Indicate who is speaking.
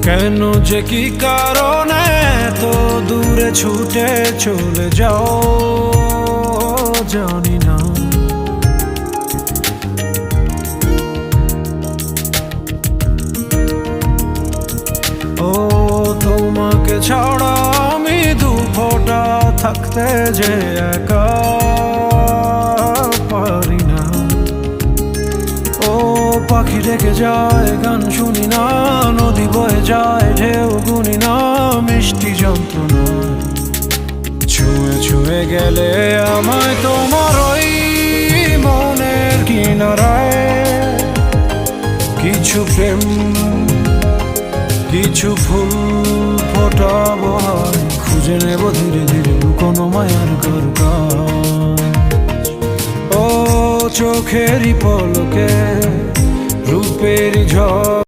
Speaker 1: কেন যে কি কারণে তো দূরে ছুটে চলে যাও জানি না। ও তোমাকে ছাড়া আমি দু ফোঁটা থাকতে যে একা পারি না। ও পাখি ডেকে যায় গান শুনি না, নদী বয়ে যায় ঢেউ গুনি না, মিষ্টি যন্ত্রণা ছুঁয়ে ছুঁয়ে গেলে আমায় তোমার ওই মনের কিনারায় কিছু প্রেম কিছু ফুল ফোটাবো, খুঁজে নেব ধীরে ধীরে কোনো মায়ার কারুকাজ। ও চোখেরই পলকে রূপের ঝড়